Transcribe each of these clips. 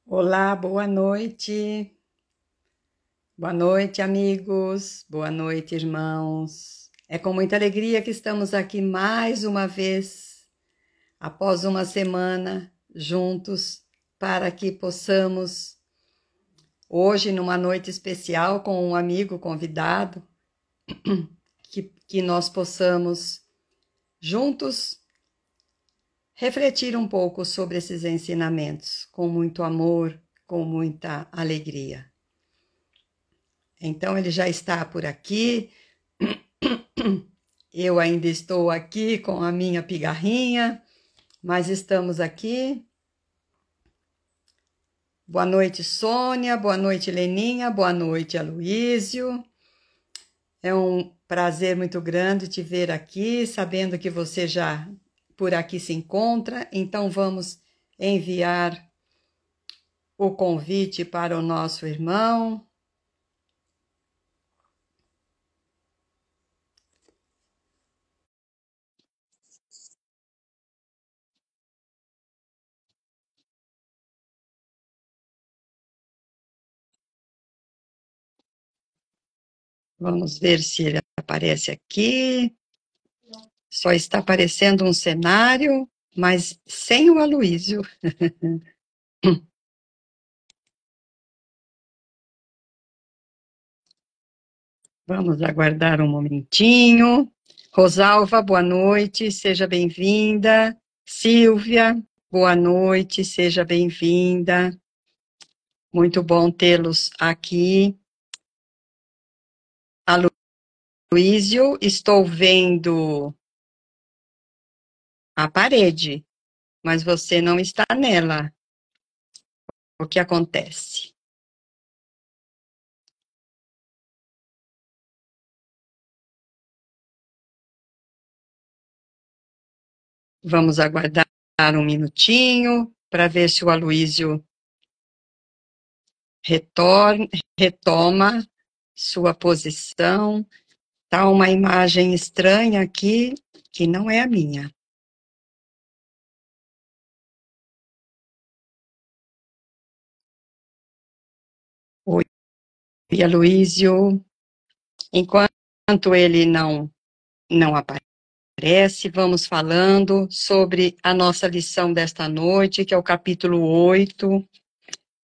Olá, boa noite. Boa noite, amigos. Boa noite, irmãos. É com muita alegria que estamos aqui mais uma vez, após uma semana, juntos, para que possamos, hoje, numa noite especial, com um amigo convidado, que nós possamos, juntos, refletir um pouco sobre esses ensinamentos, com muito amor, com muita alegria. Então, ele já está por aqui. Eu ainda estou aqui com a minha pigarrinha, mas estamos aqui. Boa noite, Sônia. Boa noite, Leninha. Boa noite, Aloísio. É um prazer muito grande te ver aqui, sabendo que você já por aqui se encontra. Então, vamos enviar o convite para o nosso irmão. Vamos ver se ele aparece aqui. Só está aparecendo um cenário, mas sem o Aloísio. Vamos aguardar um momentinho. Rosalva, boa noite, seja bem-vinda. Silvia, boa noite, seja bem-vinda. Muito bom tê-los aqui. Aloísio, estou vendo a parede, mas você não está nela. O que acontece? Vamos aguardar um minutinho para ver se o Aloísio retoma sua posição. Tá uma imagem estranha aqui, que não é a minha. Oi, Aloísio. Enquanto ele não aparece, vamos falando sobre a nossa lição desta noite, que é o capítulo 8.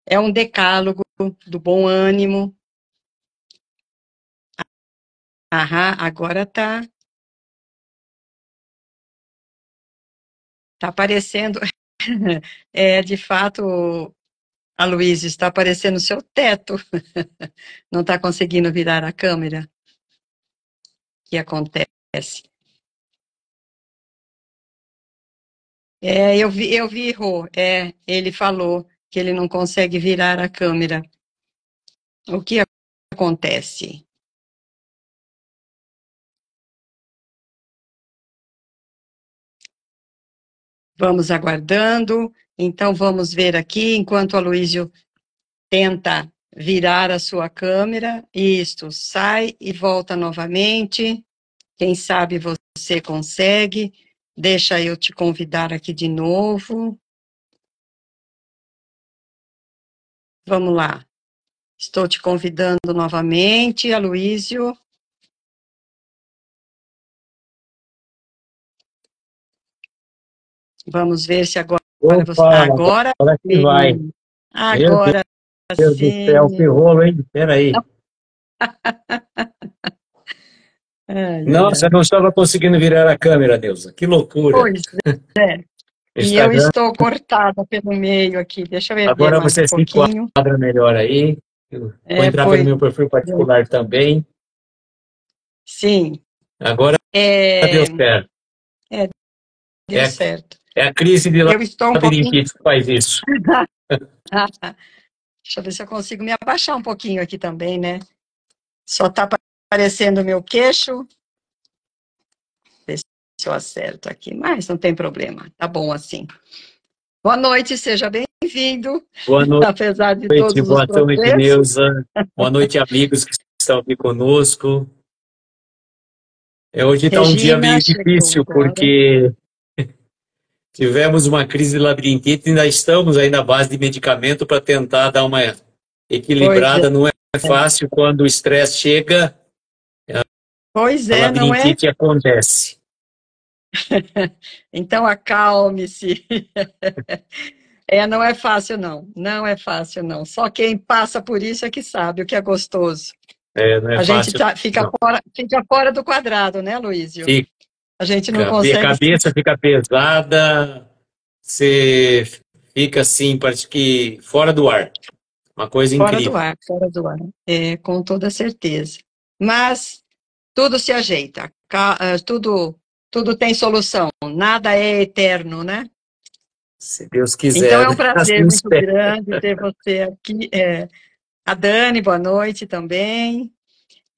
É um decálogo do bom ânimo. Aham, agora tá aparecendo. É, de fato, Aloísio, está aparecendo o seu teto. Não está conseguindo virar a câmera. O que acontece? Eu vi, Rô. Ele falou que ele não consegue virar a câmera. O que acontece? Vamos aguardando. Então, vamos ver aqui, enquanto o Aloísio tenta virar a sua câmera. Isto, sai e volta novamente. Quem sabe você consegue. Deixa eu te convidar aqui de novo. Vamos lá. Estou te convidando novamente, Aloísio. Vamos ver se agora você... Opa, Agora agora que vai. sim. Meu Agora Deus do céu, que sim. rolo, hein? Peraí. Ai, ai, Nossa, eu ai. não estava conseguindo virar a câmera, Neuza. Que loucura. Pois é. E eu Instagram, estou cortada pelo meio aqui. Deixa eu ver agora mais um você se pouquinho. enquadra melhor aí. Eu vou entrar pelo Pois meu perfil particular também. sim. Agora deu É, certo. deu É, certo. é a crise de Eu estou um pouquinho. labirintite que faz isso. Deixa eu ver se eu consigo me abaixar um pouquinho aqui também, né? Só está aparecendo o meu queixo. Ver se eu acerto aqui, mas não tem problema. Tá bom assim. Boa noite, seja bem-vindo. Boa Apesar de noite, todos os boa noite, tropeços. Neuza. Boa noite, amigos que estão aqui conosco. Hoje está um dia Regina meio chegou difícil, agora. porque Tivemos uma crise de labirintite e ainda estamos aí na base de medicamento para tentar dar uma Pois é, equilibrada. Não é fácil quando o estresse chega, pois a é, não é? labirintite acontece. Então acalme-se. Não é fácil, não. Não é fácil, não. Só quem passa por isso é que sabe o que é gostoso. Não é A gente fácil, fica não. fica fora do quadrado, né, Luísio? Fica, A gente não a consegue cabeça fica pesada, você fica assim, parece que fora do ar. Uma coisa fora do incrível. ar, fora do ar. Com toda certeza. Mas tudo se ajeita, tudo tem solução, nada é eterno, né? Se Deus Então quiser, é um né? prazer Assim muito espero. grande ter você aqui. A Dani, boa noite também.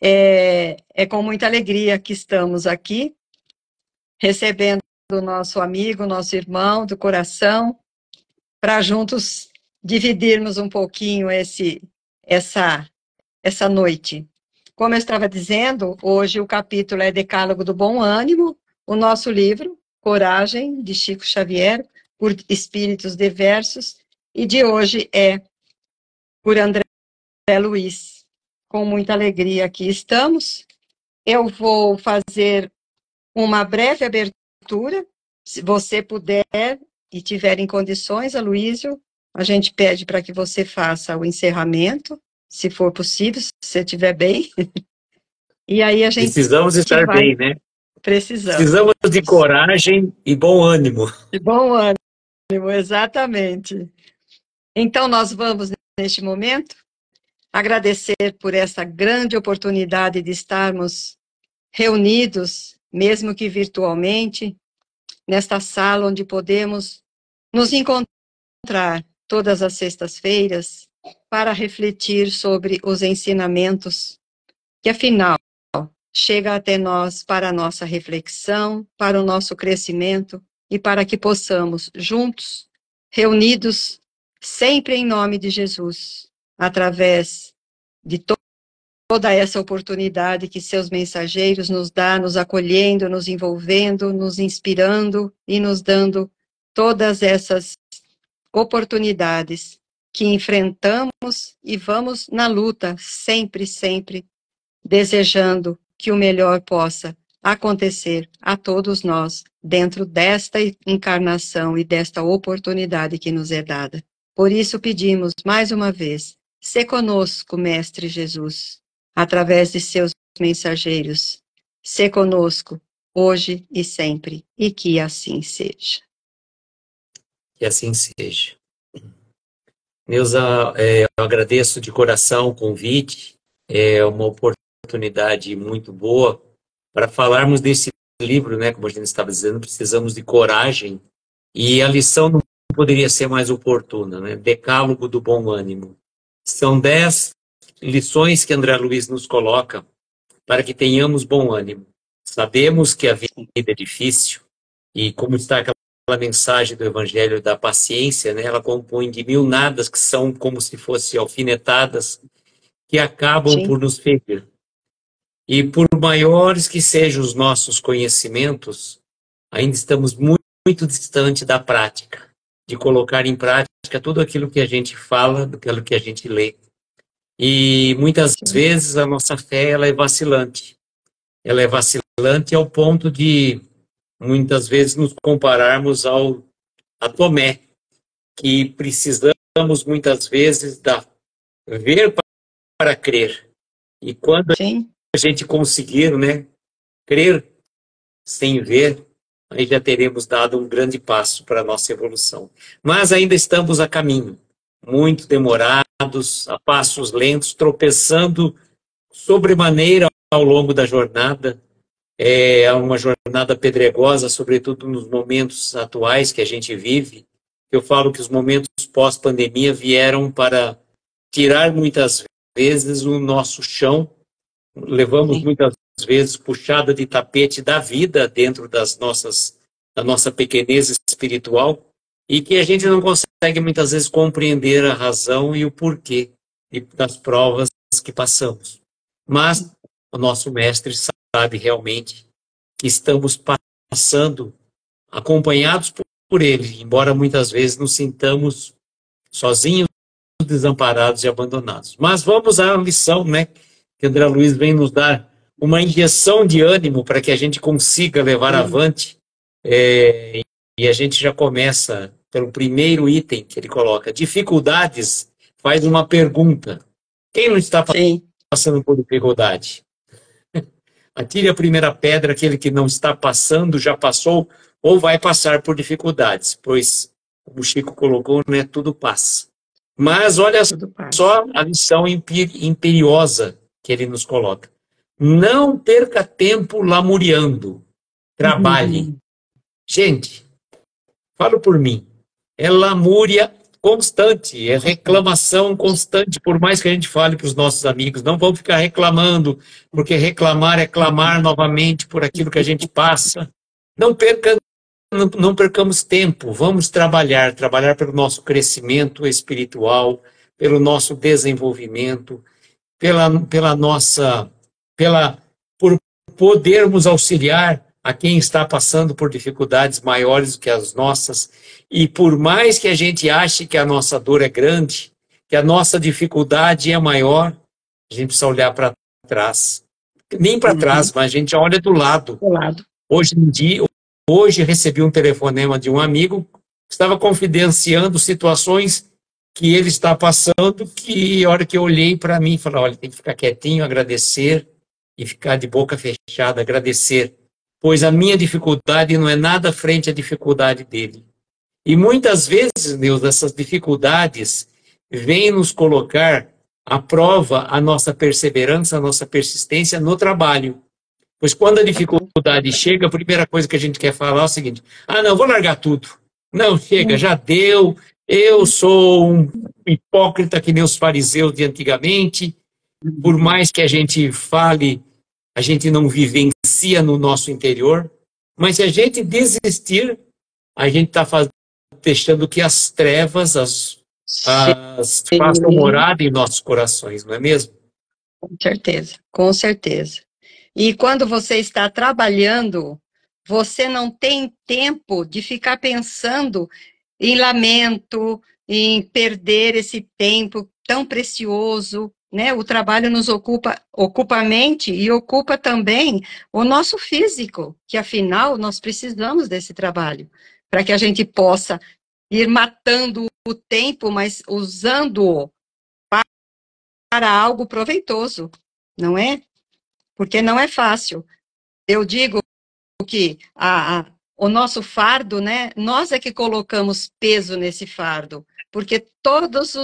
É com muita alegria que estamos aqui, recebendo o nosso amigo, nosso irmão do coração, para juntos dividirmos um pouquinho essa, essa noite. Como eu estava dizendo, hoje o capítulo é Decálogo do Bom Ânimo, o nosso livro, Coragem, de Chico Xavier, por Espíritos Diversos, e de hoje é por André Luiz. Com muita alegria aqui estamos. Eu vou fazer uma breve abertura, se você puder e tiver em condições, Aloísio, a gente pede para que você faça o encerramento, se for possível, se você estiver bem. E aí a gente Precisamos estar vai bem, né? precisando. Precisamos de coragem e bom ânimo. De bom ânimo, exatamente. Então, nós vamos, neste momento, agradecer por essa grande oportunidade de estarmos reunidos, mesmo que virtualmente, nesta sala onde podemos nos encontrar todas as sextas-feiras para refletir sobre os ensinamentos que, afinal, chega até nós para a nossa reflexão, para o nosso crescimento e para que possamos, juntos, reunidos, sempre em nome de Jesus, através de toda essa oportunidade que seus mensageiros nos dão, nos acolhendo, nos envolvendo, nos inspirando e nos dando todas essas oportunidades que enfrentamos e vamos na luta, sempre, sempre, desejando que o melhor possa acontecer a todos nós dentro desta encarnação e desta oportunidade que nos é dada. Por isso pedimos mais uma vez, se conosco, Mestre Jesus, através de seus mensageiros, se conosco, hoje e sempre, e que assim seja. Que assim seja. Neuza, eu agradeço de coração o convite. É uma oportunidade muito boa para falarmos desse livro, né? Como a gente estava dizendo, precisamos de coragem. E a lição não poderia ser mais oportuna, né? Decálogo do bom ânimo. São 10 lições que André Luiz nos coloca para que tenhamos bom ânimo. Sabemos que a vida é difícil e como está aquela mensagem do Evangelho da paciência, né? Ela compõe de mil nadas que são como se fossem alfinetadas que acabam Sim, por nos ferir. E por maiores que sejam os nossos conhecimentos, ainda estamos muito, muito distante da prática, de colocar em prática tudo aquilo que a gente fala, aquilo que a gente lê. E muitas sim, vezes a nossa fé ela é vacilante. Ela é vacilante ao ponto de muitas vezes nos compararmos a Tomé, que precisamos muitas vezes ver para crer. E quando sim, a gente conseguir, né, crer sem ver, aí já teremos dado um grande passo para a nossa evolução. Mas ainda estamos a caminho, muito demorados, a passos lentos, tropeçando sobremaneira ao longo da jornada. É uma jornada pedregosa, sobretudo nos momentos atuais que a gente vive. Eu falo que os momentos pós-pandemia vieram para tirar muitas vezes o nosso chão, levamos sim, muitas vezes puxada de tapete da vida dentro da nossa pequenez espiritual e que a gente não consegue muitas vezes compreender a razão e o porquê das provas que passamos. Mas o nosso mestre sabe realmente que estamos passando acompanhados por ele, embora muitas vezes nos sintamos sozinhos, desamparados e abandonados. Mas vamos à lição, né, que André Luiz vem nos dar uma injeção de ânimo para que a gente consiga levar avante. E a gente já começa pelo primeiro item que ele coloca. Dificuldades, faz uma pergunta. Quem não está passando por dificuldade? Atire a primeira pedra, aquele que não está passando, já passou, ou vai passar por dificuldades, pois, como o Chico colocou, né, tudo passa. Mas olha só a lição imperiosa que ele nos coloca. Não perca tempo lamuriando. Trabalhe. Gente, falo por mim. É lamúria constante, é reclamação constante, por mais que a gente fale para os nossos amigos, não vamos ficar reclamando, porque reclamar é clamar novamente por aquilo que a gente passa. Não percamos tempo, vamos trabalhar pelo nosso crescimento espiritual, pelo nosso desenvolvimento, por podermos auxiliar a quem está passando por dificuldades maiores do que as nossas. E por mais que a gente ache que a nossa dor é grande, que a nossa dificuldade é maior, a gente precisa olhar para trás. Nem para trás, mas a gente olha do lado. Hoje recebi um telefonema de um amigo que estava confidenciando situações que ele está passando, que a hora que eu olhei para mim, falei, olha, tem que ficar quietinho, agradecer e ficar de boca fechada, agradecer, pois a minha dificuldade não é nada frente à dificuldade dele. E muitas vezes, Deus, essas dificuldades vêm nos colocar à prova a nossa perseverança, a nossa persistência no trabalho. Pois quando a dificuldade chega, a primeira coisa que a gente quer falar é o seguinte, não, vou largar tudo. Não, chega, já deu, eu sou um hipócrita que nem os fariseus de antigamente, por mais que a gente fale, a gente não vivencia no nosso interior, mas se a gente desistir, a gente está deixando que as trevas façam morada em nossos corações, não é mesmo? Com certeza, com certeza. E quando você está trabalhando, você não tem tempo de ficar pensando em lamento, em perder esse tempo tão precioso, né? O trabalho nos ocupa a mente e ocupa também o nosso físico, que afinal nós precisamos desse trabalho, para que a gente possa ir matando o tempo, mas usando-o para algo proveitoso, não é? Porque não é fácil. Eu digo que o nosso fardo, né? Nós é que colocamos peso nesse fardo, porque todos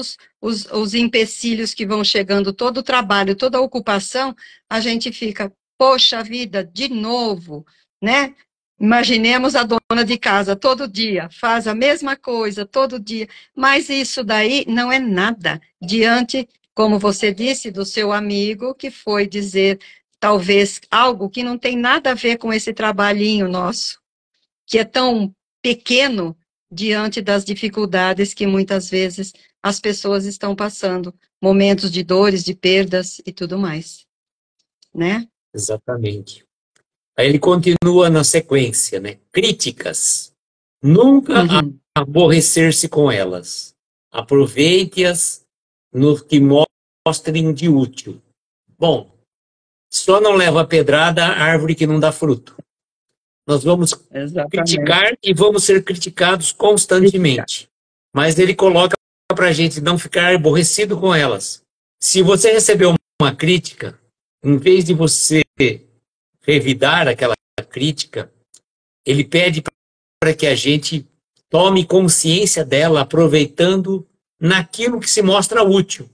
os empecilhos que vão chegando, todo o trabalho, toda a ocupação, a gente fica, poxa vida, de novo, né? Imaginemos a dona de casa todo dia, faz a mesma coisa todo dia, mas isso daí não é nada diante, como você disse, do seu amigo que foi dizer talvez algo que não tem nada a ver com esse trabalhinho nosso, que é tão pequeno diante das dificuldades que muitas vezes as pessoas estão passando, momentos de dores, de perdas e tudo mais, né? Exatamente. Aí ele continua na sequência, né? Críticas. Nunca aborrecer-se com elas. Aproveite-as no que mostrem de útil. Bom, só não leva a pedrada a árvore que não dá fruto. Nós vamos criticar e vamos ser criticados constantemente. Mas ele coloca para a gente não ficar aborrecido com elas. Se você recebeu uma crítica, em vez de você revidar aquela crítica, ele pede para que a gente tome consciência dela, aproveitando naquilo que se mostra útil.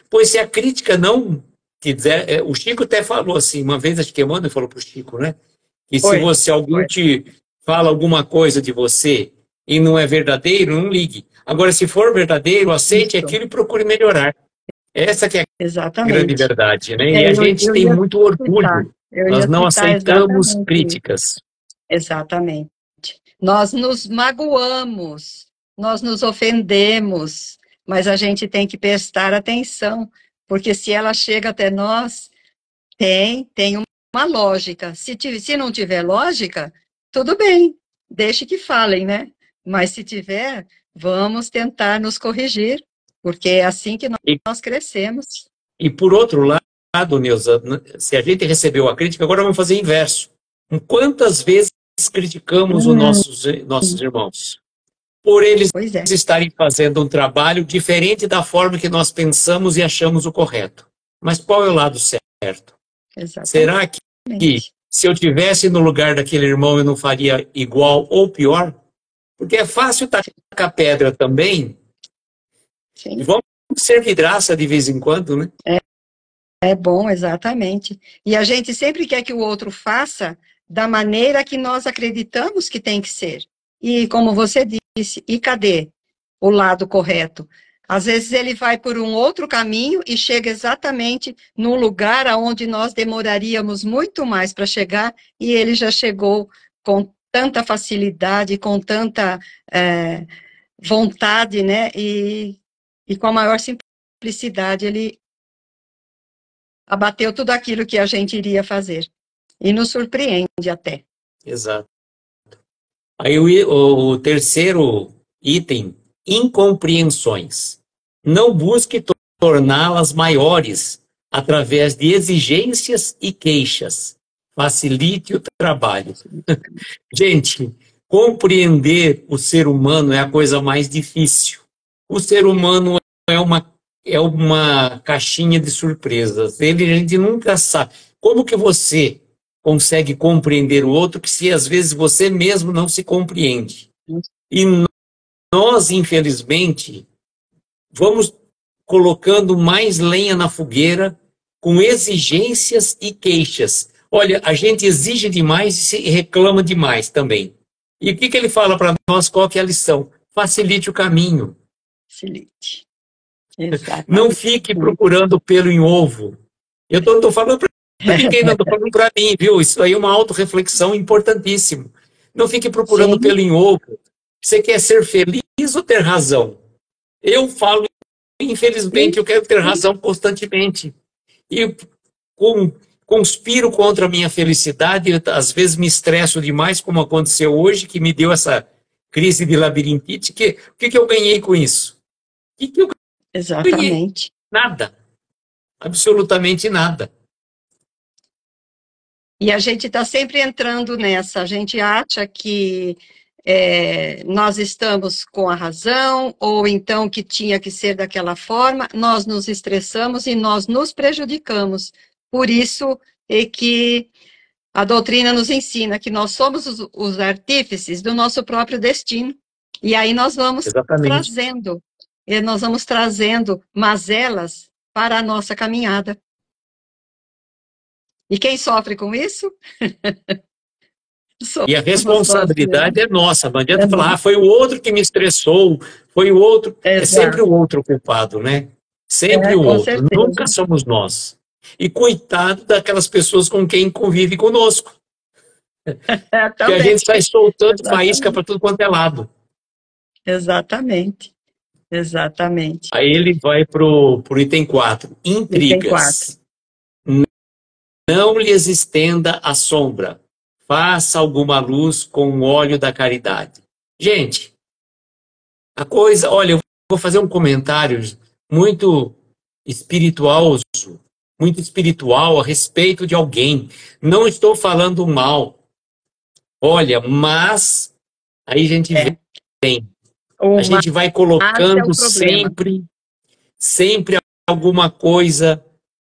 Pois se a crítica não quiser... O Chico até falou assim, uma vez, acho que Emmanuel falou para o Chico, né? Que se alguém te fala alguma coisa de você e não é verdadeiro, não ligue. Agora, se for verdadeiro, aceite aquilo e procure melhorar. Essa que é a grande verdade, né? E a gente tem muito orgulho. Nós não aceitamos críticas. Exatamente. Nós nos magoamos, nós nos ofendemos, mas a gente tem que prestar atenção, porque se ela chega até nós, tem uma lógica. Se não tiver lógica, tudo bem, deixe que falem, né? Mas se tiver, vamos tentar nos corrigir, porque é assim que E, nós crescemos. e por outro lado, Neuza, se a gente recebeu a crítica, agora vamos fazer o inverso. Quantas vezes criticamos os Hum, nossos irmãos? Por eles pois é, estarem fazendo um trabalho diferente da forma que nós pensamos e achamos o correto. Mas qual é o lado certo? exatamente. Será que se eu tivesse no lugar daquele irmão eu não faria igual ou pior? Porque é fácil tacar pedra também, e Sim, vamos ser vidraça de vez em quando, né? é bom, exatamente. E a gente sempre quer que o outro faça da maneira que nós acreditamos que tem que ser. E como você disse, e cadê o lado correto? Às vezes ele vai por um outro caminho e chega exatamente no lugar aonde nós demoraríamos muito mais para chegar, e ele já chegou com tanta facilidade, com tanta vontade, né? E com a maior simplicidade ele abateu tudo aquilo que a gente iria fazer. E nos surpreende até. Exato. Aí o terceiro item, incompreensões. Não busque torná-las maiores através de exigências e queixas. Facilite o trabalho. Gente, compreender o ser humano é a coisa mais difícil. O ser humano é uma caixinha de surpresas. A gente nunca sabe. Como que você consegue compreender o outro que se às vezes você mesmo não se compreende? E nós, infelizmente, vamos colocando mais lenha na fogueira com exigências e queixas. Olha, a gente exige demais e reclama demais também. E o que ele fala para nós? Qual que é a lição? Facilite o caminho. Facilite. Não Exatamente. fique procurando pelo em ovo. Eu não estou falando para ninguém, não estou falando para mim, viu? Isso aí é uma autorreflexão importantíssima. Não fique procurando Sim, pelo em ovo. Você quer ser feliz ou ter razão? Eu falo, infelizmente, eu quero ter razão constantemente. E com, conspiro contra a minha felicidade, às vezes me estresso demais, como aconteceu hoje, que me deu essa crise de labirintite. O que eu ganhei com isso? O que eu ganhei? exatamente. Nada. Absolutamente nada. E a gente está sempre entrando nessa. A gente acha que nós estamos com a razão, ou então que tinha que ser daquela forma, nós nos estressamos e nós nos prejudicamos. Por isso é que a doutrina nos ensina que nós somos os artífices do nosso próprio destino. E aí Exatamente. nós vamos trazendo mazelas para a nossa caminhada. E quem sofre com isso? E a Somos nós responsabilidade mesmos. é nossa. Não É adianta falar, nós. foi o outro que me estressou, foi o outro. É sempre Exato. o outro culpado, né? Sempre É, o com outro. certeza. Nunca somos nós. E coitado daquelas pessoas com quem convive conosco. É, Que a também. gente sai soltando faísca Exatamente. para tudo quanto é lado. Exatamente. Exatamente. Aí ele vai pro item 4. E tem quatro. Intrigas. Não lhes estenda a sombra. Faça alguma luz com o óleo da caridade. Gente, a coisa, olha, eu vou fazer um comentário muito espirituoso, muito espiritual a respeito de alguém. Não estou falando mal. Olha, mas aí a gente É. vem, O a gente vai mas é o colocando problema. sempre alguma coisa,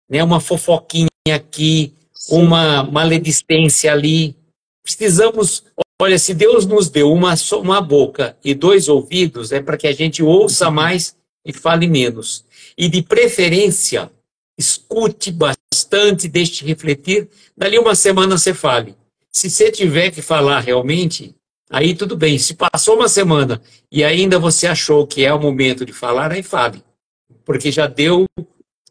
né, uma fofoquinha aqui, Sim. uma maledicência ali. Precisamos, olha, se Deus nos deu uma boca e dois ouvidos, é para que a gente ouça mais e fale menos. E de preferência, escute bastante, deixe refletir. Dali uma semana você fale. Se você tiver que falar realmente, aí tudo bem. Se passou uma semana e ainda você achou que é o momento de falar, aí fale. Porque já deu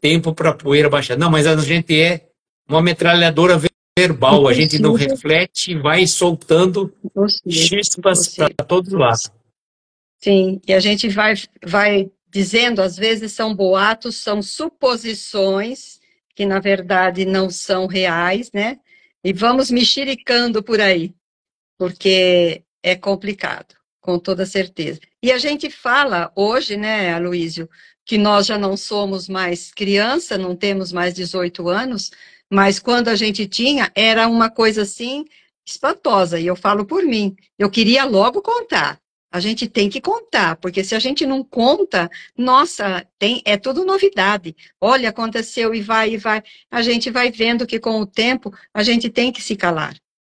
tempo para a poeira baixar. Não, mas a gente é uma metralhadora verbal, a gente não Impossível, reflete e vai soltando impossível, chispas para impossível. todos os lados. Sim, e a gente vai dizendo, às vezes são boatos, são suposições, que na verdade não são reais, né? E vamos mexericando por aí, porque é complicado. com toda certeza. E a gente fala hoje, né, Aloísio, que nós já não somos mais criança, não temos mais 18 anos, mas quando a gente tinha, era uma coisa assim espantosa, e eu falo por mim. Eu queria logo contar. A gente tem que contar, porque se a gente não conta, nossa, é tudo novidade. Olha, aconteceu e vai e vai. A gente vai vendo que com o tempo a gente tem que se calar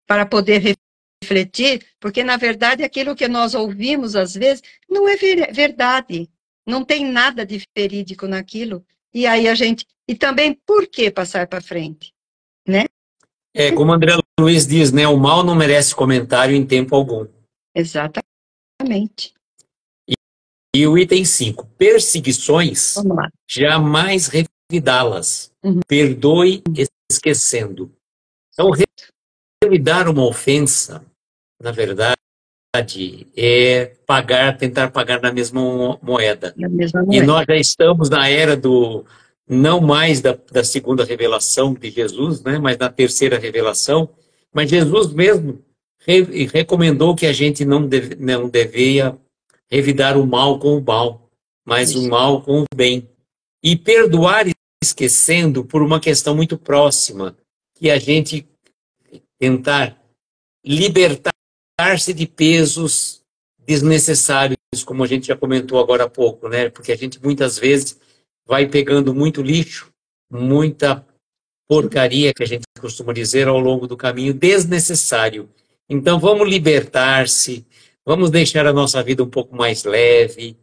para poder refletir, porque na verdade aquilo que nós ouvimos às vezes não é verdade. Não tem nada de verídico naquilo. E aí a gente. E também por que passar para frente? Né? Como André Luiz diz, né? O mal não merece comentário em tempo algum. Exatamente. E o item 5, perseguições, Vamos lá. jamais revidá-las. Uhum. Perdoe esquecendo. Então, revidar uma ofensa, na verdade, é tentar pagar na mesma moeda. Na mesma E moeda. nós já estamos na era não mais da segunda revelação de Jesus, né, mas da terceira revelação. Mas Jesus mesmo recomendou que a gente não devia revidar o mal com o mal, mas o mal com o bem. E perdoar esquecendo por uma questão muito próxima, que a gente tentar libertar-se de pesos desnecessários, como a gente já comentou agora há pouco, né? Porque a gente muitas vezes vai pegando muito lixo, muita porcaria, que a gente costuma dizer, ao longo do caminho, desnecessário. Então, vamos libertar-se, vamos deixar a nossa vida um pouco mais leve.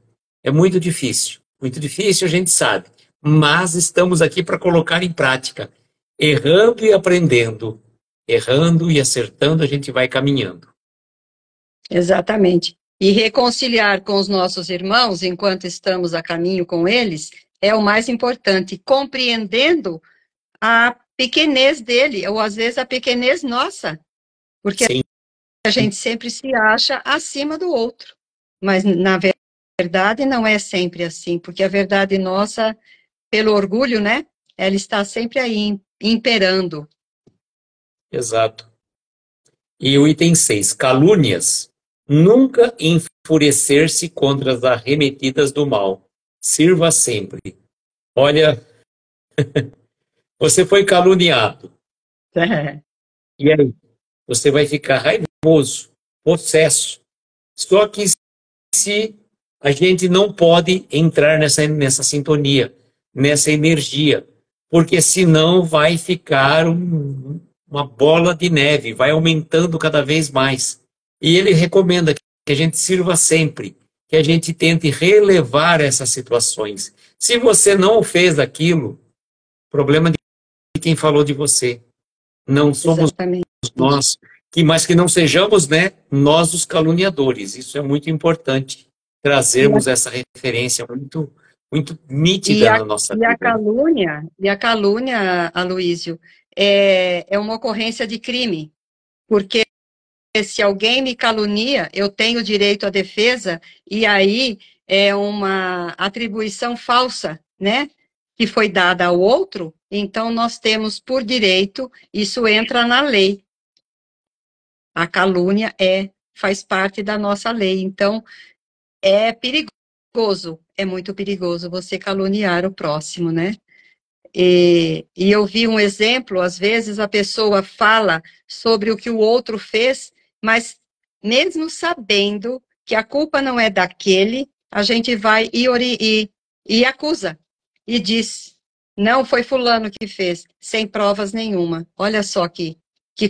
É muito difícil, a gente sabe, mas estamos aqui para colocar em prática, errando e aprendendo, errando e acertando, a gente vai caminhando. Exatamente. E reconciliar com os nossos irmãos, enquanto estamos a caminho com eles, é o mais importante, compreendendo a pequenez dele, ou às vezes a pequenez nossa, porque Sim. A gente sempre se acha acima do outro, mas na verdade não é sempre assim, porque a verdade nossa, pelo orgulho, né, ela está sempre aí, imperando. Exato. E o item 6, calúnias. Nunca enfurecer-se contra as arremetidas do mal. Sirva sempre. Olha, você foi caluniado. É. E aí? Você vai ficar raivoso, possesso. Só que se a gente não pode entrar nessa sintonia, nessa energia, porque senão vai ficar uma bola de neve, vai aumentando cada vez mais. E ele recomenda que a gente sirva sempre, que a gente tente relevar essas situações. Se você não fez aquilo, problema de quem falou de você. Não somos Exatamente. nós, mas que não sejamos, né, nós os caluniadores. Isso é muito importante, trazermos essa referência muito nítida na nossa vida. E a calúnia, Aloísio, é uma ocorrência de crime, porque se alguém me calunia, eu tenho direito à defesa, e aí é uma atribuição falsa, né? Que foi dada ao outro, então nós temos por direito, isso entra na lei. A calúnia faz parte da nossa lei, então é perigoso, é muito perigoso você caluniar o próximo, né? E eu vi um exemplo, às vezes a pessoa fala sobre o que o outro fez, mas mesmo sabendo que a culpa não é daquele, a gente vai e acusa, e diz, não foi fulano que fez, sem provas nenhuma. Olha só que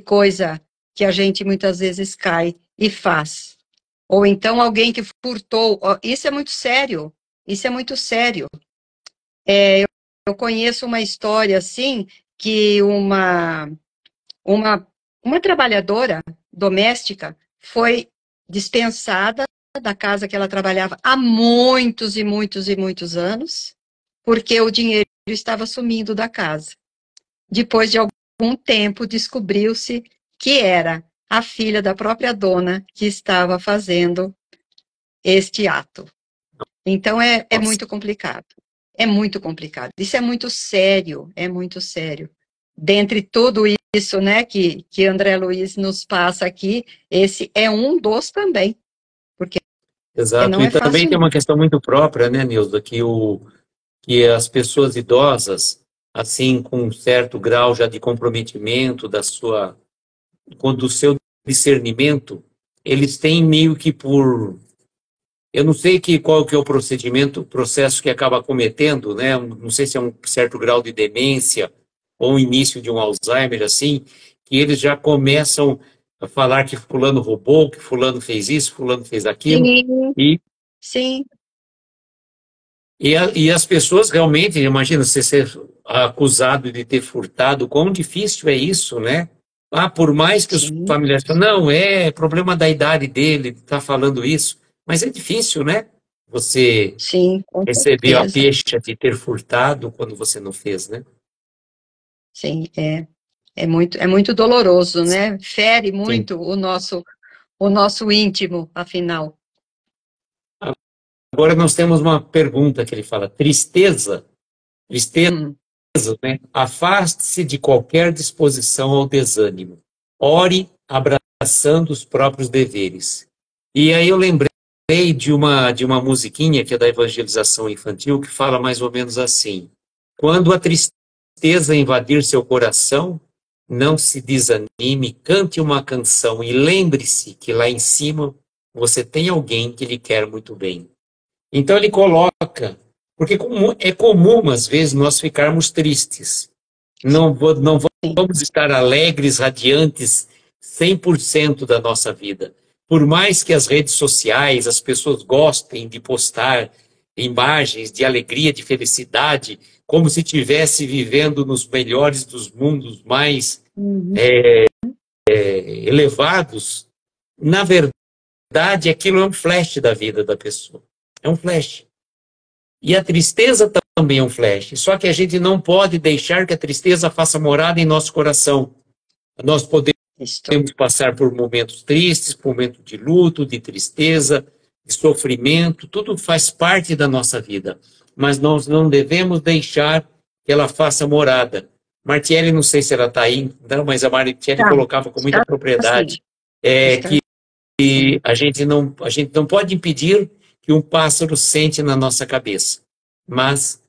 coisa que a gente muitas vezes cai e faz. Ou então alguém que furtou, isso é muito sério, isso é muito sério. Eu conheço uma história assim, que uma trabalhadora doméstica foi dispensada da casa que ela trabalhava há muitos e muitos e muitos anos, porque o dinheiro estava sumindo da casa. Depois de algum tempo, descobriu-se que era a filha da própria dona que estava fazendo este ato. Então, é muito complicado. É muito complicado. Isso é muito sério, é muito sério. Dentre tudo isso, né, que André Luiz nos passa aqui, esse é um dos também, porque Porque Exato. não E é também fácil, tem uma não. questão muito própria, né, Nilda, que as pessoas idosas, assim, com um certo grau já de comprometimento do seu discernimento, eles têm meio que eu não sei qual que é o procedimento, o processo que acaba cometendo, né? Não sei se é um certo grau de demência ou o início de um Alzheimer, assim, que eles já começam a falar que fulano roubou, que fulano fez isso, fulano fez aquilo, Sim, e, sim, e as pessoas realmente, imagina, você ser acusado de ter furtado, quão difícil é isso, né? Ah, por mais que os sim, familiares falem, não, é problema da idade dele, está falando isso, mas é difícil, né? Você sim, com recebeu a certeza. pecha de ter furtado quando você não fez, né? Sim, é muito doloroso, né? Fere Sim. muito o nosso íntimo, afinal. Agora nós temos uma pergunta que ele fala: tristeza, Hum, né? Afaste-se de qualquer disposição ao desânimo. Ore abraçando os próprios deveres. E aí eu lembrei de uma musiquinha que é da evangelização infantil que fala mais ou menos assim: quando a tristeza invadir seu coração, não se desanime, cante uma canção e lembre-se que lá em cima você tem alguém que lhe quer muito bem. Então ele coloca, porque é comum às vezes nós ficarmos tristes. Não sim. vamos estar alegres, radiantes 100% da nossa vida. Por mais que as redes sociais, as pessoas gostem de postar imagens de alegria, de felicidade, como se estivesse vivendo nos melhores dos mundos, mais Uhum. elevados, na verdade, aquilo é um flash da vida da pessoa. É um flash. E a tristeza também é um flash. Só que a gente não pode deixar que a tristeza faça morada em nosso coração. Nós podemos Isto. passar por momentos tristes, por momentos de luto, de tristeza, de sofrimento, tudo faz parte da nossa vida. Mas nós não devemos deixar que ela faça morada. Martielli, não sei se ela está aí, não, mas a Martielli Tá, colocava com muita está sim, propriedade está que sim. a gente não pode impedir que um pássaro sente na nossa cabeça, mas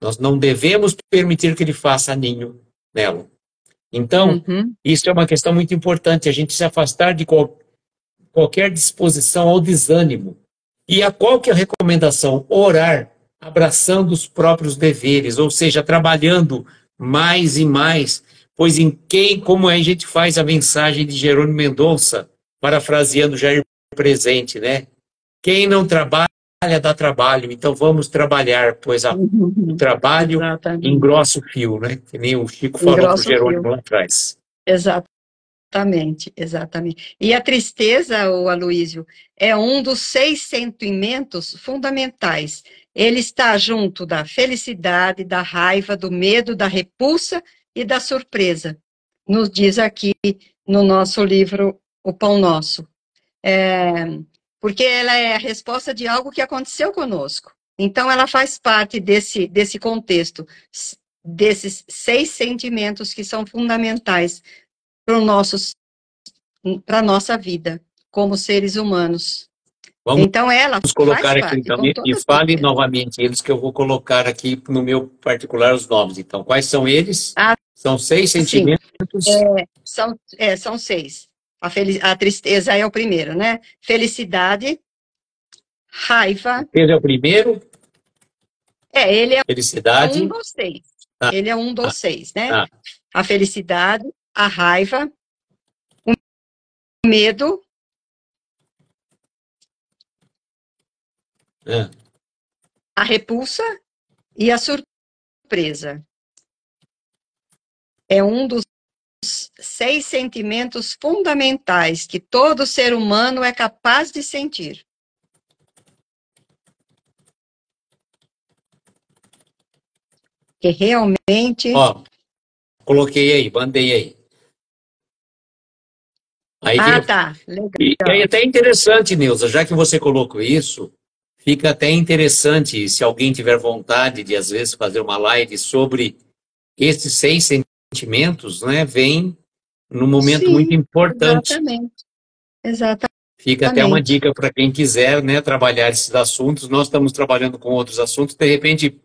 nós não devemos permitir que ele faça ninho nela. Então, Uhum. isso é uma questão muito importante, a gente se afastar de qualquer disposição ao desânimo. E a qual que é a recomendação? Orar, abraçando os próprios deveres, ou seja, trabalhando mais e mais, pois como a gente faz a mensagem de Jerônimo Mendonça, parafraseando Jair Presente, né? Quem não trabalha, dá trabalho, então vamos trabalhar, pois o Uhum. trabalho Exatamente. engrossa o fio, né? Que nem o Chico falou para o Engrossa o fio. Jerônimo lá atrás. Exatamente, exatamente. E a tristeza, o Aloísio, é um dos 6 sentimentos fundamentais. Ele está junto da felicidade, da raiva, do medo, da repulsa e da surpresa. Nos diz aqui no nosso livro O Pão Nosso. É, porque ela é a resposta de algo que aconteceu conosco. Então, ela faz parte desse contexto, desses 6 sentimentos que são fundamentais para a nossa vida, como seres humanos. Vamos Então, ela faz colocar aqui, parte, então, com e toda fale certeza. novamente eles, que eu vou colocar aqui no meu particular os nomes. Então, quais são eles? Ah, São seis sim, sentimentos. são 6. A tristeza é o primeiro, né? Felicidade, raiva. Ele é o primeiro, Ele é um felicidade. dos 6. Ah, Ele é um dos 6, né? ah, A felicidade, a raiva, o medo, ah. a repulsa e a surpresa. É um dos 6 sentimentos fundamentais que todo ser humano é capaz de sentir. Que realmente. Ó, coloquei aí, mandei aí. Aí, Ah, tá. e aí Legal. até interessante, Neuza, já que você colocou isso, fica até interessante se alguém tiver vontade de, às vezes, fazer uma live sobre esses 6 sentimentos, né? Vem num momento muito Sim, importante. exatamente. Exatamente. Fica até uma dica para quem quiser, né, trabalhar esses assuntos. Nós estamos trabalhando com outros assuntos. De repente,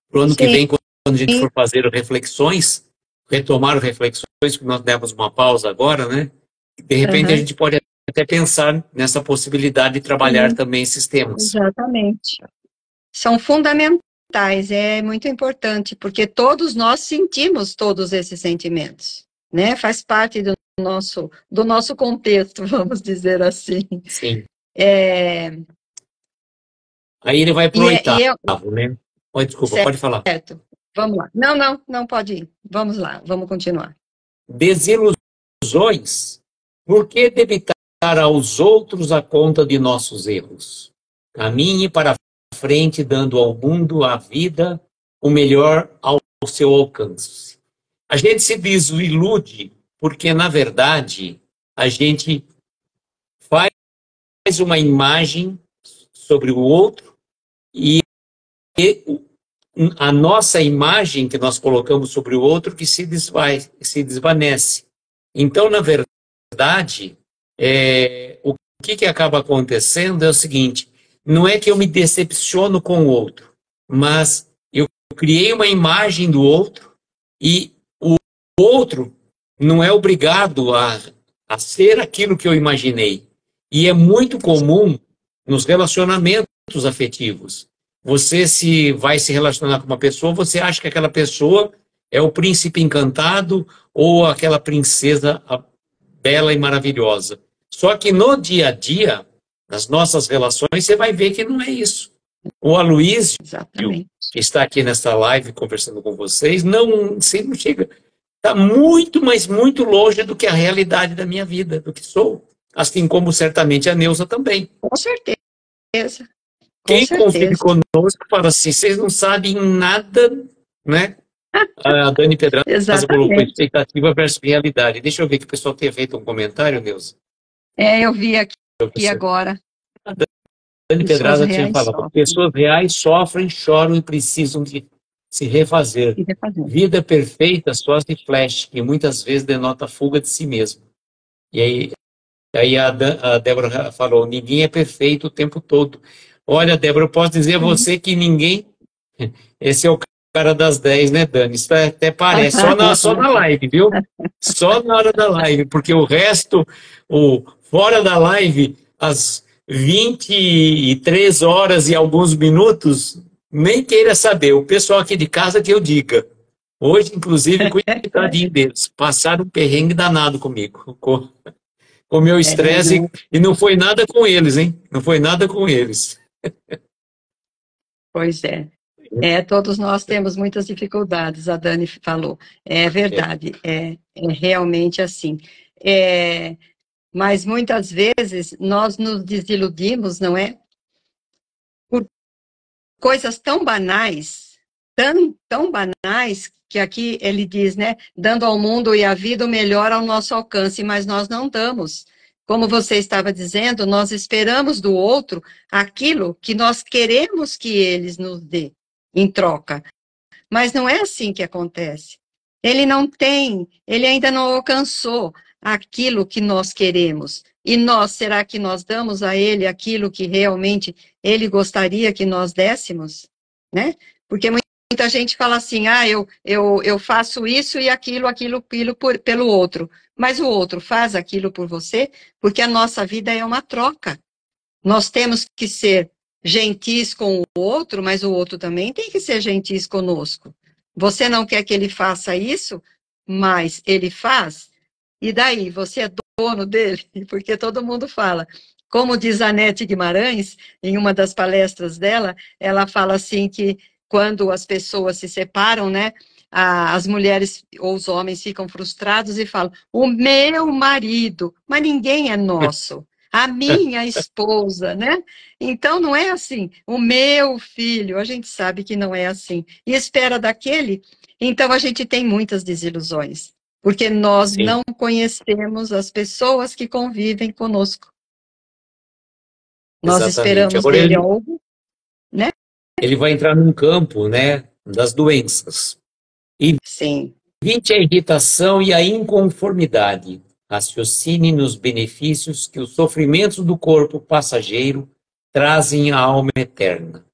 para o ano que vem, quando a gente for fazer reflexões, retomar reflexões, porque nós demos uma pausa agora, né? De repente, a gente pode até pensar nessa possibilidade de trabalhar também esses temas. Exatamente. São fundamentais, é muito importante, porque todos nós sentimos todos esses sentimentos, né? Faz parte do nosso contexto, vamos dizer assim. Sim. Aí ele vai para o oitavo, né? Desculpa, certo. Pode falar. Certo. Vamos lá. Não pode ir. Vamos lá, vamos continuar. Desilusões. Por que debitar aos outros a conta de nossos erros? Caminhe para frente, dando ao mundo, à vida, o melhor ao seu alcance. A gente se desilude porque, na verdade, a gente faz uma imagem sobre o outro e a nossa imagem que nós colocamos sobre o outro que se desvanece. Então, na verdade, o que acaba acontecendo é o seguinte: não é que eu me decepciono com o outro, mas eu criei uma imagem do outro e o outro não é obrigado a ser aquilo que eu imaginei. E é muito comum nos relacionamentos afetivos. Você vai se relacionar com uma pessoa, você acha que aquela pessoa é o príncipe encantado ou aquela princesa bela e maravilhosa. Só que no dia a dia, nas nossas relações, você vai ver que não é isso. O Aloysio, que está aqui nesta live conversando com vocês, você não chega, está muito, mas muito longe do que a realidade da minha vida, do que sou. Assim como certamente a Neuza também. Com certeza. Quem convive conosco fala assim, vocês não sabem nada, né? A Dani Pedraza colocou expectativa versus realidade. Deixa eu ver que o pessoal tenha feito um comentário, Neuza. Eu vi aqui agora. A Dani Pedraza tinha falado, pessoas reais sofrem, choram e precisam de se refazer. Vida perfeita só se flash, que muitas vezes denota fuga de si mesmo. E aí a Débora falou, ninguém é perfeito o tempo todo. Olha, Débora, eu posso dizer a você que ninguém... Esse é o cara das 10, né, Dani? Isso até parece. Só na live, viu? Só na hora da live, porque o resto, fora da live, às 23 horas e alguns minutos, nem queira saber. O pessoal aqui de casa que eu diga. Hoje, inclusive, coitadinho deles. Passaram um perrengue danado comigo. Com o meu estresse, e não foi nada com eles, hein? Não foi nada com eles. Pois é. Todos nós temos muitas dificuldades, a Dani falou. É verdade, é realmente assim. Mas muitas vezes nós nos desiludimos, não é? Por coisas tão banais, tão banais, que aqui ele diz, né? Dando ao mundo e à vida o melhor ao nosso alcance, mas nós não damos. Como você estava dizendo, nós esperamos do outro aquilo que nós queremos que eles nos dê em troca. Mas não é assim que acontece. Ele ainda não alcançou aquilo que nós queremos. E nós, será que nós damos a ele aquilo que realmente ele gostaria que nós dessemos? Né? Porque muita gente fala assim, eu faço isso e aquilo pelo outro. Mas o outro faz aquilo por você, porque a nossa vida é uma troca. Nós temos que ser gentis com o outro, mas o outro também tem que ser gentis conosco. Você não quer que ele faça isso, mas ele faz, e daí? Você é dono dele? Porque todo mundo fala. Como diz a Nete Guimarães, em uma das palestras dela, ela fala assim que quando as pessoas se separam, né, as mulheres ou os homens ficam frustrados e falam, o meu marido, mas ninguém é nosso. A minha esposa, né? Então, não é assim. O meu filho, a gente sabe que não é assim. E espera daquele. Então, a gente tem muitas desilusões, porque nós não conhecemos as pessoas que convivem conosco. Nós esperamos agora dele algo, né? Ele vai entrar num campo, né, das doenças. E sim. evite a irritação e a inconformidade. raciocine nos benefícios que os sofrimentos do corpo passageiro trazem à alma eterna.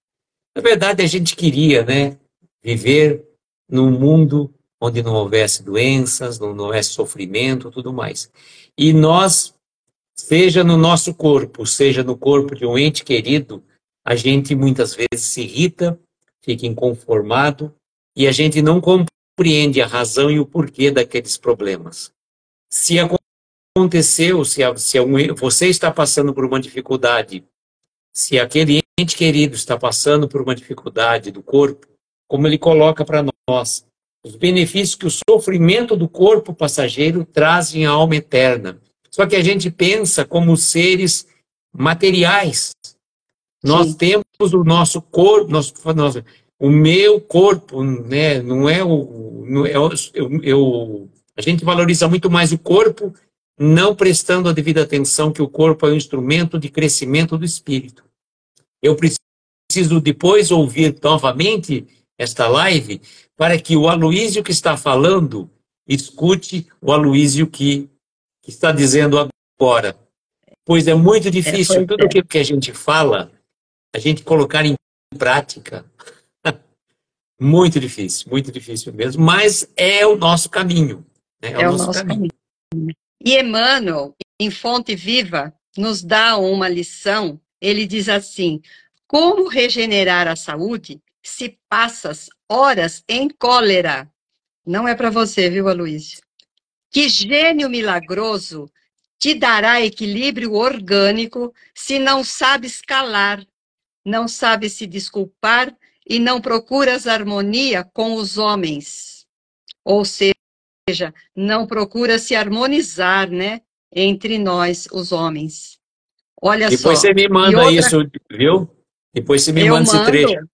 Na verdade, a gente queria, né, viver num mundo onde não houvesse doenças, não houvesse sofrimento, tudo mais. E nós, seja no nosso corpo, seja no corpo de um ente querido, a gente muitas vezes se irrita, fica inconformado e a gente não compreende a razão e o porquê daqueles problemas. Se aconteceu, você está passando por uma dificuldade, se aquele ente querido está passando por uma dificuldade do corpo, como ele coloca para nós, os benefícios que o sofrimento do corpo passageiro trazem à alma eterna. Só que a gente pensa como seres materiais. Nós temos o nosso corpo, o meu corpo, né? Não é a gente valoriza muito mais o corpo, não prestando a devida atenção que o corpo é um instrumento de crescimento do espírito. Eu preciso depois ouvir novamente esta live para que o Aloísio que está falando escute o Aloísio que está dizendo agora. Pois é muito difícil tudo aquilo que a gente fala, a gente colocar em prática. Muito difícil mesmo, mas é o nosso caminho. Né? É o nosso caminho. E Emmanuel, em Fonte Viva, nos dá uma lição. Ele diz assim: como regenerar a saúde se passas horas em cólera? Não é para você, viu, Aloísio? Que gênio milagroso te dará equilíbrio orgânico se não sabes calar, não sabes se desculpar e não procuras harmonia com os homens? Ou seja, não procura se harmonizar, né, entre nós, os homens. Olha só. Depois você me manda isso, viu? Depois você me manda esse trecho.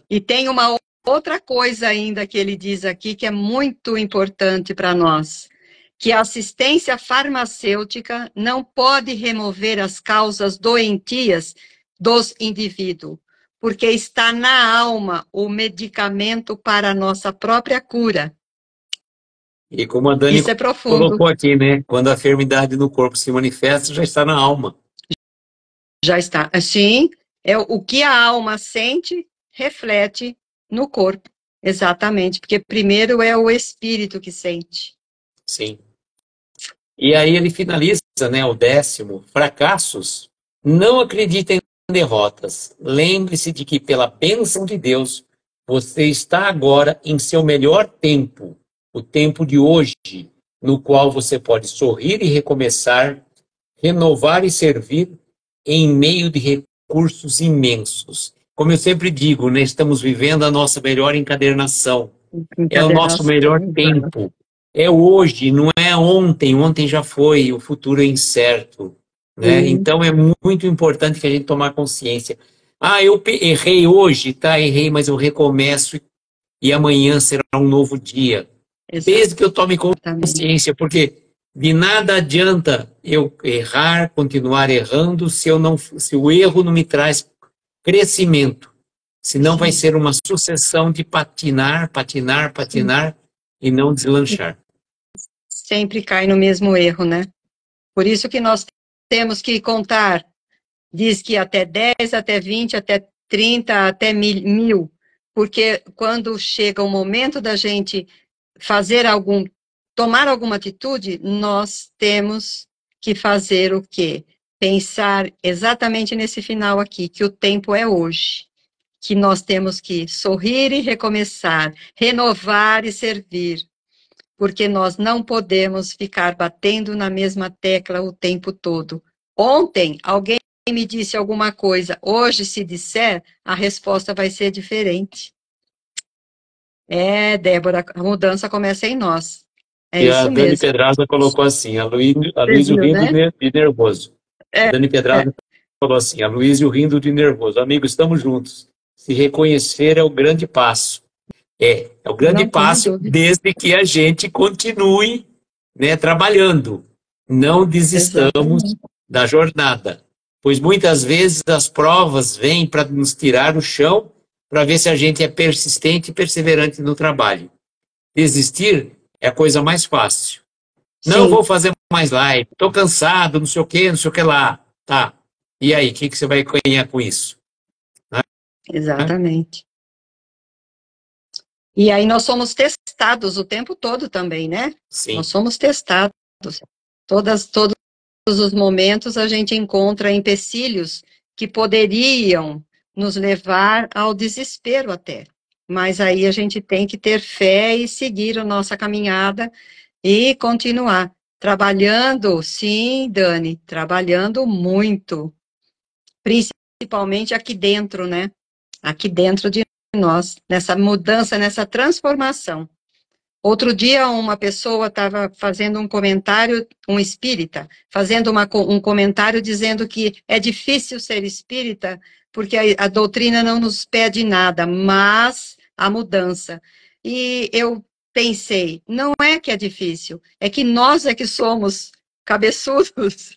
E tem uma outra coisa ainda que ele diz aqui que é muito importante para nós, que a assistência farmacêutica não pode remover as causas doentias dos indivíduos, porque está na alma o medicamento para a nossa própria cura. E como a Dani colocou aqui, né? Quando a enfermidade no corpo se manifesta, já está na alma. Já está. Assim, é o que a alma sente, reflete no corpo. Exatamente, porque primeiro é o espírito que sente. Sim. E aí ele finaliza, né, o 10º, fracassos. Não acreditem em derrotas. Lembre-se de que, pela bênção de Deus, você está agora em seu melhor tempo, o tempo de hoje, no qual você pode sorrir e recomeçar, renovar e servir em meio de recursos imensos. Como eu sempre digo, né, estamos vivendo a nossa melhor encadernação. É o nosso melhor tempo. É hoje, não é ontem. Ontem já foi, o futuro é incerto. Né? Então é muito importante que a gente tomar consciência. Ah, eu errei hoje, tá? Errei, mas eu recomeço e amanhã será um novo dia. Desde que eu tome consciência, porque de nada adianta eu errar, continuar errando, se o erro não me traz crescimento. Senão vai ser uma sucessão de patinar e não deslanchar. Sempre cai no mesmo erro, né? Por isso que nós temos que contar, diz que até 10, até 20, até 30, até 1000, porque quando chega o momento da gente tomar alguma atitude, nós temos que fazer o quê? Pensar exatamente nesse final aqui, que o tempo é hoje, que nós temos que sorrir e recomeçar, renovar e servir, porque nós não podemos ficar batendo na mesma tecla o tempo todo. Ontem, alguém me disse alguma coisa, hoje, se disser, a resposta vai ser diferente. Débora, a mudança começa em nós. É isso mesmo. E a Dani Pedraza colocou assim, a Luísio rindo, né? De nervoso. A Dani Pedraza falou assim, a Luísio rindo de nervoso. Amigo, estamos juntos. Se reconhecer é o grande passo. É o grande passo desde que a gente continue, né, trabalhando. Não desistamos da jornada. Pois muitas vezes as provas vêm para nos tirar o chão, para ver se a gente é persistente e perseverante no trabalho. Desistir é a coisa mais fácil. Não Sim, vou fazer mais live, estou cansado, não sei o que, não sei o que lá. Tá. E aí, o que você vai ganhar com isso? Né? exatamente. E aí nós somos testados o tempo todo também, né? Nós Sim, somos testados. Todos os momentos a gente encontra empecilhos que poderiam nos levar ao desespero até. Mas aí a gente tem que ter fé e seguir a nossa caminhada e continuar. Trabalhando, sim, Dani, trabalhando muito, principalmente aqui dentro, né? Aqui dentro de nós, nessa mudança, nessa transformação. Outro dia, uma pessoa estava fazendo um comentário, um espírita, fazendo um comentário dizendo que é difícil ser espírita, porque a doutrina não nos pede nada, mas a mudança. E eu pensei, não é que é difícil, é que nós é que somos cabeçudos,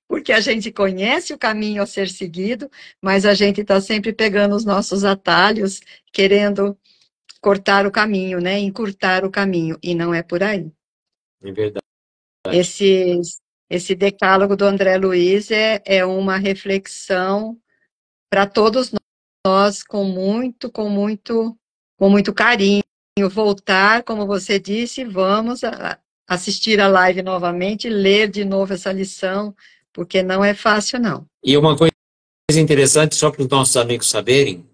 porque a gente conhece o caminho a ser seguido, mas a gente está sempre pegando os nossos atalhos, querendo cortar o caminho, né? Encurtar o caminho, e não é por aí. é verdade. Esse, esse decálogo do André Luiz é uma reflexão para todos nós com muito carinho. Voltar, como você disse, vamos assistir a live novamente, ler de novo essa lição, porque não é fácil, não. E uma coisa interessante, só para os nossos amigos saberem,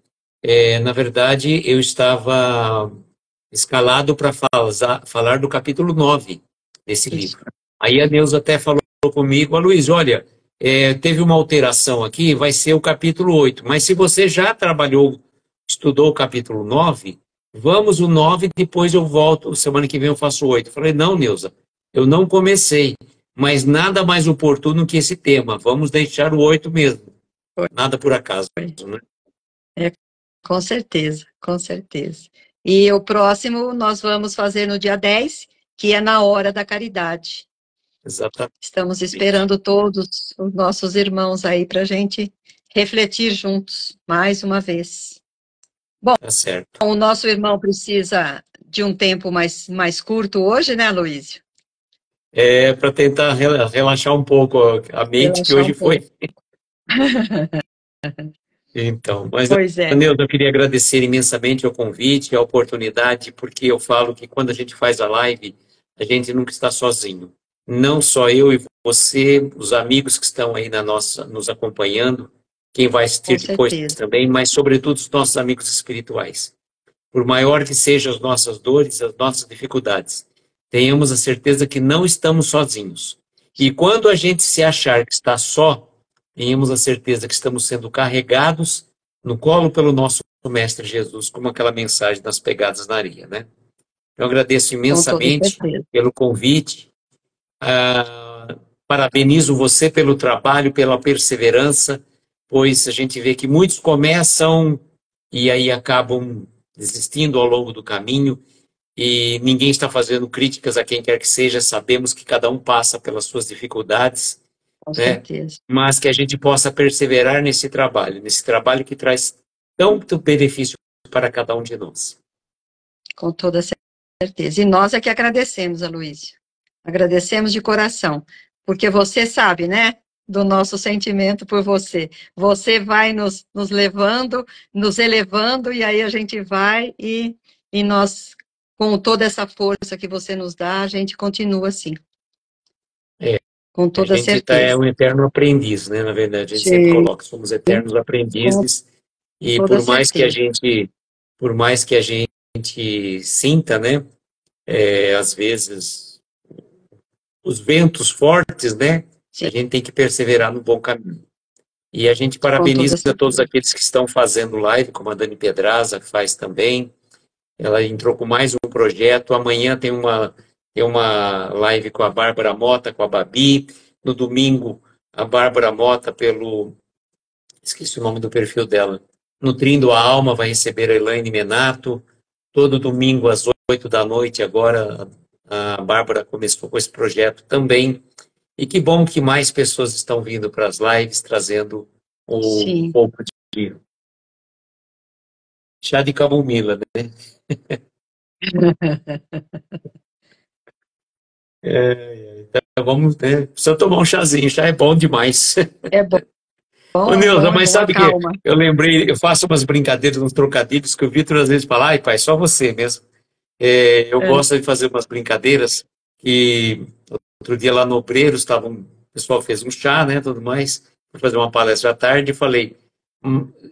na verdade, eu estava escalado para falar do capítulo 9 desse Isso. livro. Aí a Neuza até falou comigo, Luiz, olha, teve uma alteração aqui, vai ser o capítulo 8, mas se você já trabalhou, estudou o capítulo 9, vamos o 9, depois eu volto, semana que vem eu faço o 8. Eu falei, não, Neuza, eu não comecei, mas nada mais oportuno que esse tema, vamos deixar o 8 mesmo, nada por acaso, né? É, com certeza, com certeza. E o próximo nós vamos fazer no dia 10, que é na hora da caridade. Exatamente, Estamos esperando todos os nossos irmãos aí para a gente refletir juntos, mais uma vez. Bom, tá certo. o nosso irmão precisa de um tempo mais curto hoje, né, Luísio? Para tentar relaxar um pouco a mente, que Relaxar hoje um pouco. foi. Então, mas, Pois é, Neuza, eu queria agradecer imensamente o convite, a oportunidade, porque eu falo que quando a gente faz a live, a gente nunca está sozinho. Não só eu e você, os amigos que estão aí nos acompanhando, quem vai com assistir depois certeza, também, mas sobretudo os nossos amigos espirituais. Por maior que sejam as nossas dores, as nossas dificuldades, tenhamos a certeza que não estamos sozinhos. E quando a gente se achar que está só, tenhamos a certeza que estamos sendo carregados no colo pelo nosso Mestre Jesus, como aquela mensagem das pegadas na areia, né? Eu agradeço com toda imensamente certeza. pelo convite, parabenizo você pelo trabalho, pela perseverança, pois a gente vê que muitos começam e aí acabam desistindo ao longo do caminho, e ninguém está fazendo críticas a quem quer que seja, sabemos que cada um passa pelas suas dificuldades, Com né? certeza, Mas que a gente possa perseverar nesse trabalho que traz tanto benefício para cada um de nós. com toda certeza. E nós é que agradecemos, Aloysio. Agradecemos de coração, porque você sabe, né, do nosso sentimento por você. Você vai nos levando, nos elevando, e aí a gente vai e nós, com toda essa força que você nos dá, a gente continua assim, É, com a toda gente é certeza. um eterno aprendiz, né? Na verdade, a gente sempre Sim, coloca, somos eternos com aprendizes, e toda certeza. por mais que a gente sinta, né, às vezes os ventos fortes, né, a Sim, gente tem que perseverar no bom caminho. E a gente com parabeniza toda todos certeza. aqueles que estão fazendo live, como a Dani Pedraza, que faz também. Ela entrou com mais um projeto. Amanhã tem uma live com a Bárbara Mota, com a Babi. No domingo, a Bárbara Mota, esqueci o nome do perfil dela, Nutrindo a Alma, vai receber a Elaine Menato. Todo domingo, às 8 da noite, agora, a Bárbara começou com esse projeto também. E que bom que mais pessoas estão vindo para as lives, trazendo um Sim. pouco de chá de camomila, né? Então vamos, né? Precisa tomar um chazinho, chá é bom demais. É bom, Ô, bom, Neuza, bom, é mas bom, sabe que acalma. eu lembrei, eu faço umas brincadeiras, uns trocadilhos que o Vitor às vezes fala, ai, pai, só você mesmo. Eu É, gosto de fazer umas brincadeiras que outro dia lá no Obreiros, o pessoal fez um chá, né, tudo mais, fui fazer uma palestra à tarde e falei,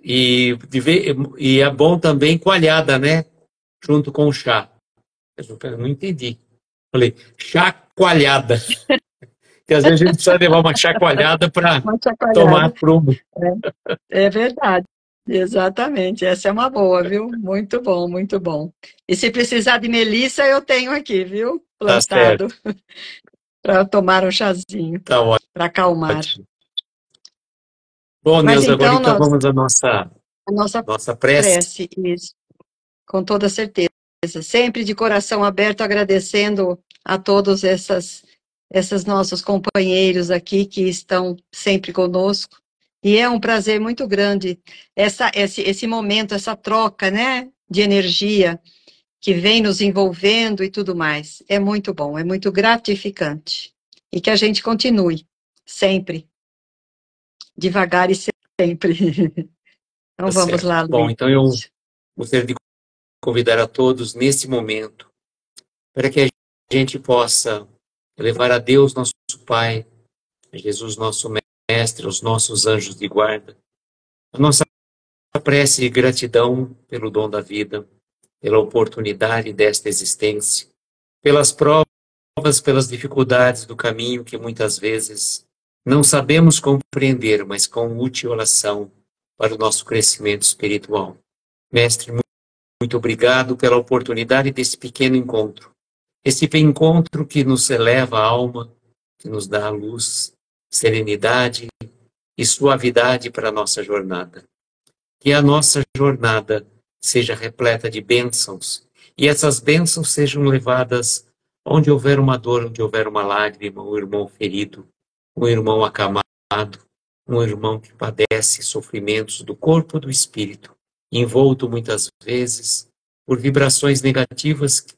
e é bom também coalhada, né, junto com o chá. Eu não entendi. Falei, chacoalhada. Que às vezes a gente precisa levar uma chacoalhada para uma chacoalhada. tomar prumo. É verdade. Exatamente. Essa é uma boa, viu? Muito bom, muito bom. E se precisar de melissa, eu tenho aqui, viu? Tá Plantado certo, para tomar um chazinho, tá para acalmar. ótimo. Bom, Mas Neuza, agora então então nós, vamos à a nossa nossa prece. prece, isso, com toda certeza. Sempre de coração aberto, agradecendo a todos esses nossos companheiros aqui que estão sempre conosco. E é um prazer muito grande esse momento, essa troca, né, de energia que vem nos envolvendo e tudo mais. É muito bom, é muito gratificante. E que a gente continue, sempre, devagar e sempre. Então Tá vamos certo. lá, Bom, Luiz. então eu gostaria de convidar a todos nesse momento para que a gente possa levar a Deus, nosso Pai, a Jesus, nosso Mestre, aos nossos anjos de guarda, a nossa prece de gratidão pelo dom da vida, pela oportunidade desta existência, pelas provas, pelas dificuldades do caminho que muitas vezes não sabemos compreender, mas com útil oração para o nosso crescimento espiritual. Mestre, muito obrigado pela oportunidade desse pequeno encontro. Esse encontro que nos eleva a alma, que nos dá luz, serenidade e suavidade para a nossa jornada. Que a nossa jornada seja repleta de bênçãos e essas bênçãos sejam levadas onde houver uma dor, onde houver uma lágrima, um irmão ferido, um irmão acamado, um irmão que padece sofrimentos do corpo e do espírito, envolto muitas vezes por vibrações negativas que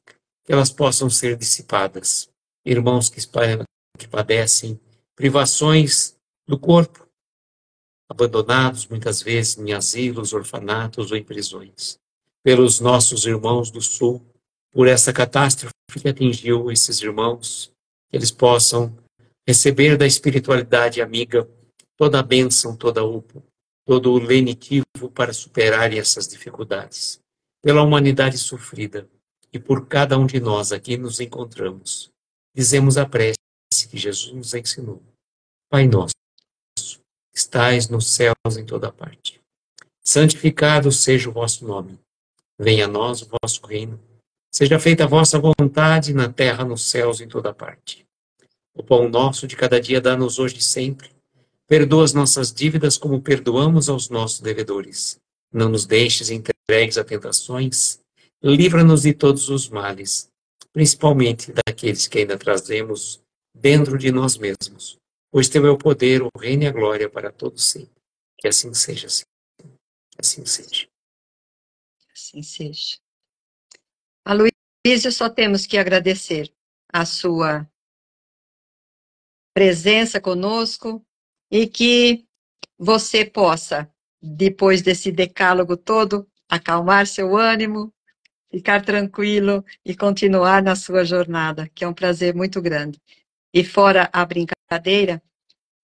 elas possam ser dissipadas. Irmãos que padecem privações do corpo, abandonados muitas vezes em asilos, orfanatos ou em prisões. Pelos nossos irmãos do Sul, por essa catástrofe que atingiu esses irmãos, que eles possam receber da espiritualidade amiga toda a bênção, todo o lenitivo para superarem essas dificuldades. Pela humanidade sofrida e por cada um de nós aqui nos encontramos, dizemos a prece que Jesus nos ensinou. Pai nosso, que estais nos céus em toda parte. Santificado seja o vosso nome. Venha a nós o vosso reino. Seja feita a vossa vontade na terra, nos céus, em toda parte. O pão nosso de cada dia dá-nos hoje e sempre. Perdoa as nossas dívidas como perdoamos aos nossos devedores. Não nos deixes entregues a tentações. Livra-nos de todos os males, principalmente daqueles que ainda trazemos dentro de nós mesmos. Pois teu é o poder, o reino e a glória para todos sempre. Que assim seja, Senhor. Que assim seja. Assim seja. A Luísa, só temos que agradecer a sua presença conosco e que você possa, depois desse decálogo todo, acalmar seu ânimo, ficar tranquilo e continuar na sua jornada, que é um prazer muito grande. E fora a brincadeira,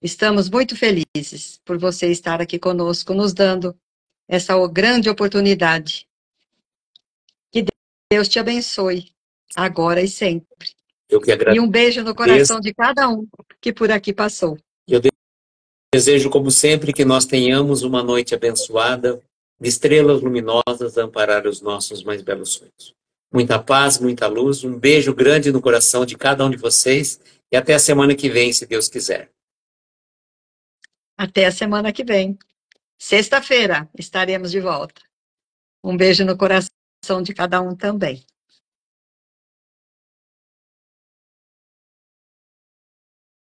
estamos muito felizes por você estar aqui conosco, nos dando essa grande oportunidade. Que Deus te abençoe, agora e sempre. Eu que E um beijo no agradeço. coração de cada um que por aqui passou. Eu desejo, como sempre, que nós tenhamos uma noite abençoada, de estrelas luminosas a amparar os nossos mais belos sonhos. Muita paz, muita luz, um beijo grande no coração de cada um de vocês e até a semana que vem, se Deus quiser. Até a semana que vem. Sexta-feira estaremos de volta. Um beijo no coração de cada um também.